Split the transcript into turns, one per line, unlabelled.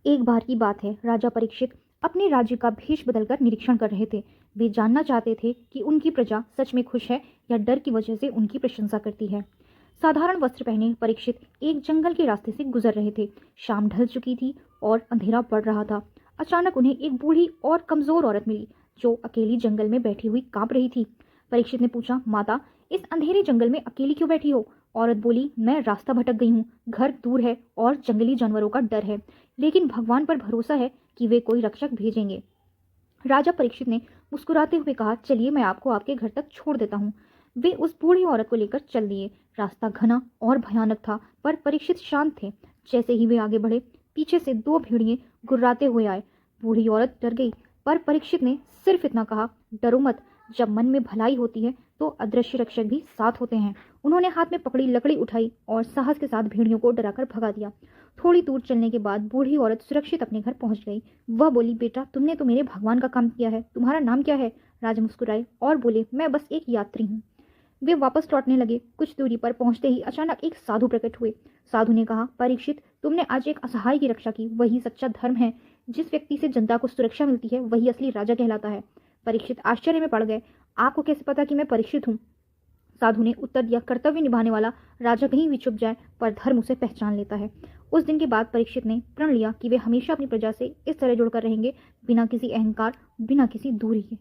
एक बार की बात है, राजा परीक्षित अपने राज्य का भेष बदलकर निरीक्षण कर रहे थे। वे जानना चाहते थे कि उनकी प्रजा सच में खुश है या डर की वजह से उनकी प्रशंसा करती है। साधारण वस्त्र पहने परीक्षित एक जंगल के रास्ते से गुजर रहे थे। शाम ढल चुकी थी और अंधेरा पड़ रहा था। अचानक उन्हें एक बूढ़ी और कमजोर औरत मिली जो अकेली जंगल में बैठी हुई कांप रही थी। परीक्षित ने पूछा, माता, इस अंधेरे जंगल में अकेली क्यों बैठी हो? औरत बोली, मैं रास्ता भटक गई हूँ। घर दूर है और जंगली जानवरों का डर है, लेकिन भगवान पर भरोसा है कि वे कोई रक्षक भेजेंगे। राजा परीक्षित ने मुस्कुराते हुए कहा, चलिए मैं आपको आपके घर तक छोड़ देता हूँ। वे उस बूढ़ी औरत को लेकर चल दिए। रास्ता घना और भयानक था, पर परीक्षित शांत थे। जैसे ही वे आगे बढ़े, पीछे से दो भेड़िए गुर्राते हुए आए। बूढ़ी औरत डर गई, पर परीक्षित ने सिर्फ इतना कहा, डरो मत, जब मन में भलाई होती है तो अदृश्य रक्षक भी साथ होते हैं। उन्होंने हाथ में पकड़ी लकड़ी उठाई और साहस के साथ भेड़ियों को डराकर भगा दिया। थोड़ी दूर चलने के बाद बूढ़ी औरत सुरक्षित अपने घर पहुंच गई। वह बोली, बेटा, तुमने तो मेरे भगवान का काम किया है। तुम्हारा नाम क्या है? राजा मुस्कुराए और बोले, मैं बस एक यात्री हूँ। वे वापस लौटने लगे। कुछ दूरी पर पहुंचते ही अचानक एक साधु प्रकट हुए। साधु ने कहा, परीक्षित, तुमने आज एक असहाय की रक्षा की। वही सच्चा धर्म है। जिस व्यक्ति से जनता को सुरक्षा मिलती है वही असली राजा कहलाता है। परीक्षित आश्चर्य में पड़ गए। आपको कैसे पता कि मैं परीक्षित हूँ? साधु ने उत्तर दिया, कर्तव्य निभाने वाला राजा कहीं भी छुप जाए पर धर्म उसे पहचान लेता है। उस दिन के बाद परीक्षित ने प्रण लिया कि वे हमेशा अपनी प्रजा से इस तरह जुड़कर रहेंगे, बिना किसी अहंकार, बिना किसी दूरी के।